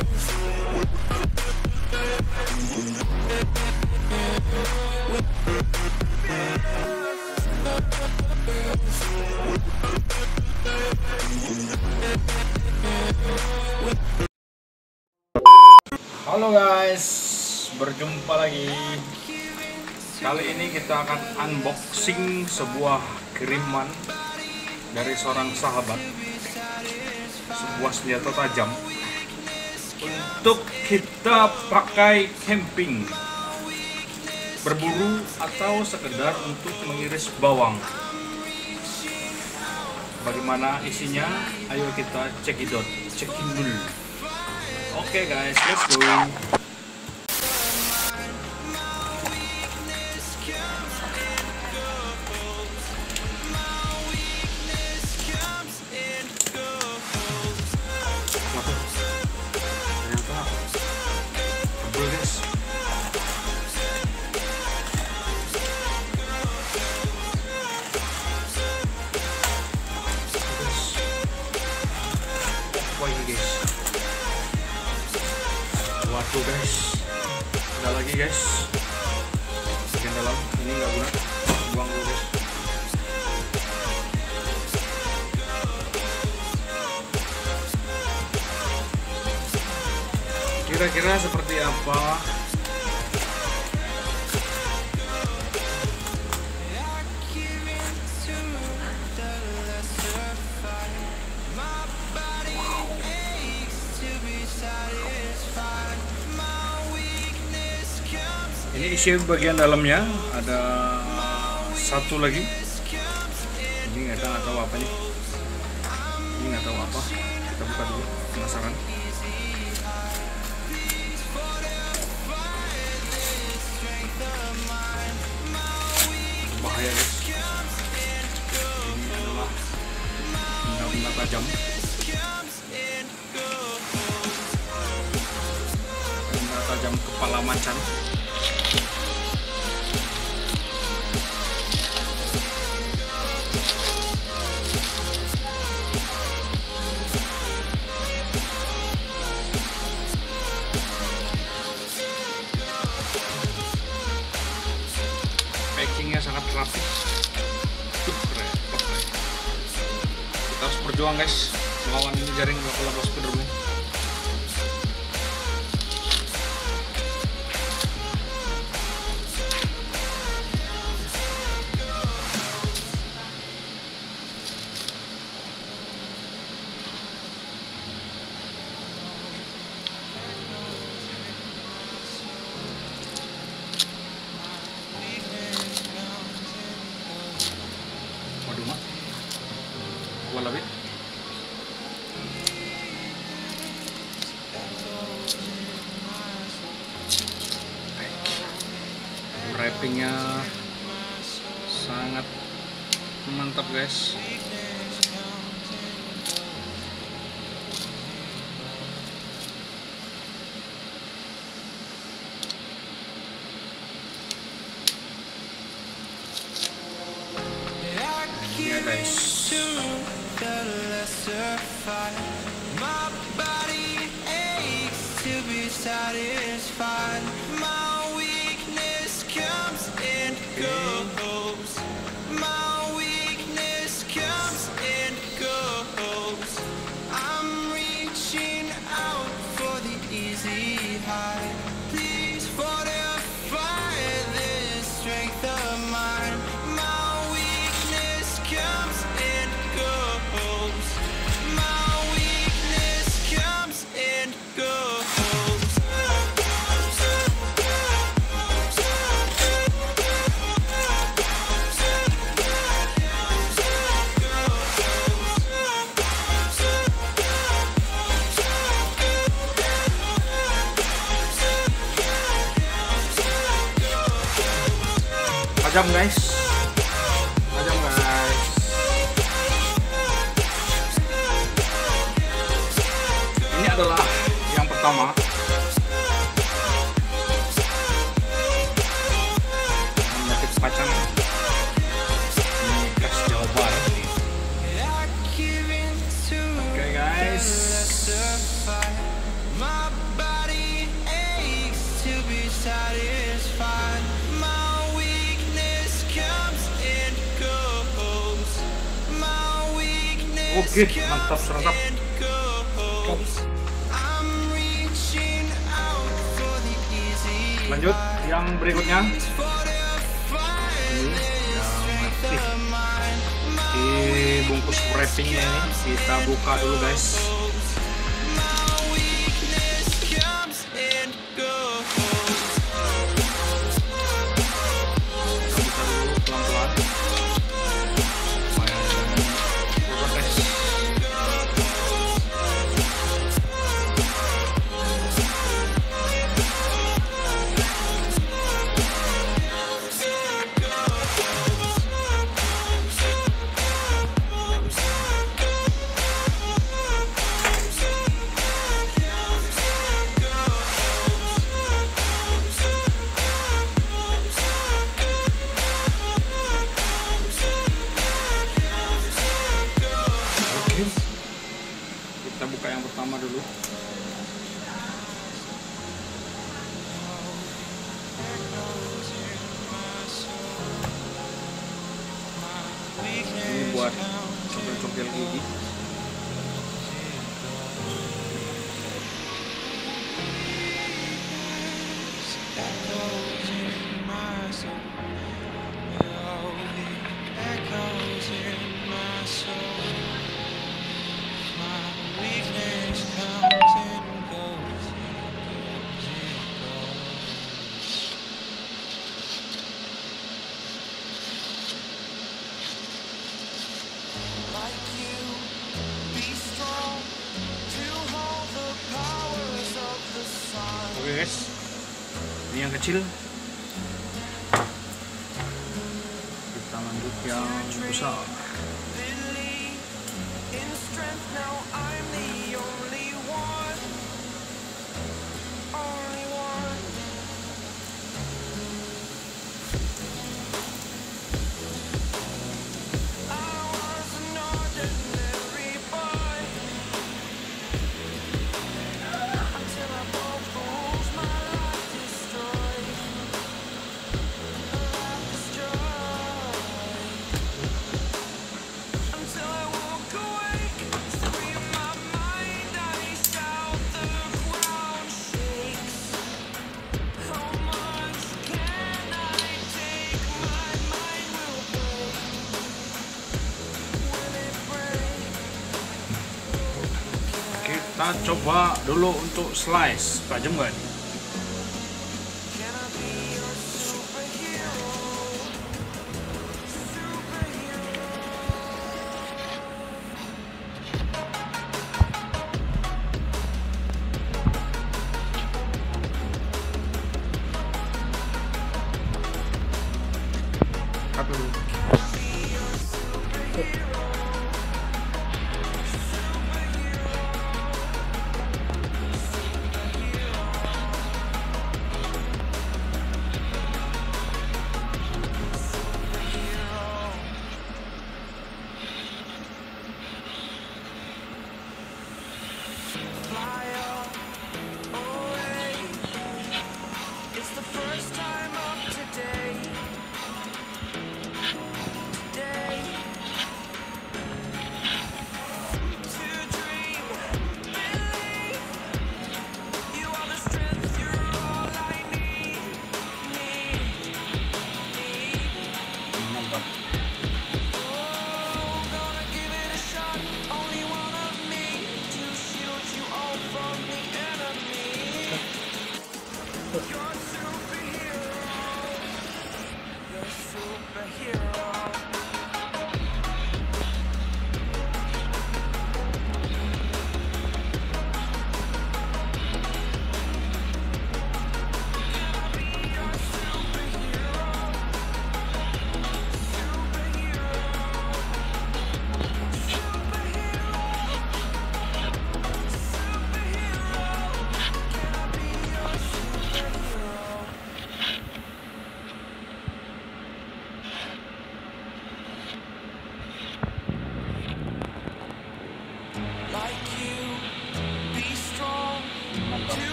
Halo guys, berjumpa lagi. Kali ini kita akan unboxing sebuah kiriman dari seorang sahabat, sebuah senjata tajam untuk kita pakai camping, berburu, atau sekedar untuk mengiris bawang. Bagaimana isinya? Ayo kita cekin dulu. Oke guys, let's go. Waduh guys, ada lagi guys, bagian dalam ini nggak guna, buang dulu guys. Kira-kira seperti apa? Ini isi bagian dalamnya, ada satu lagi. Ini nggak tahu apa nih. Ini nggak tahu apa. Kita buka dulu, penasaran. Bahaya guys. Ini adalah benda-benda tajam. Benda tajam kepala macan. Packingnya sangat rapi, keren. Kita harus berjuang guys melawan ini jaring lepas Spiderman. Lebih wrappingnya sangat mantap guys. Ini ya guys, my body aches to be satisfied. My weakness comes and goes. My weakness comes and goes. I'm reaching out for the easy high. Please fortify this strength of mine. My weakness comes and goes. Tajam guys, tajam guys. Ini adalah yang pertama. Motif macan. Ini khas Jawa Barat nih. Oke guys. Oke, mantap serantap. Lanjut yang berikutnya. Ini yang dibungkus wrappingnya ini kita buka dulu guys. Kita buka yang pertama dulu. Ini buat congkel-congkel gigi. Oke guys, ini yang kecil. Kita lanjut yang besar. Kita coba dulu untuk slice, tajam nggak nih? Cut dulu.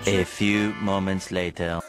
check. A few moments later.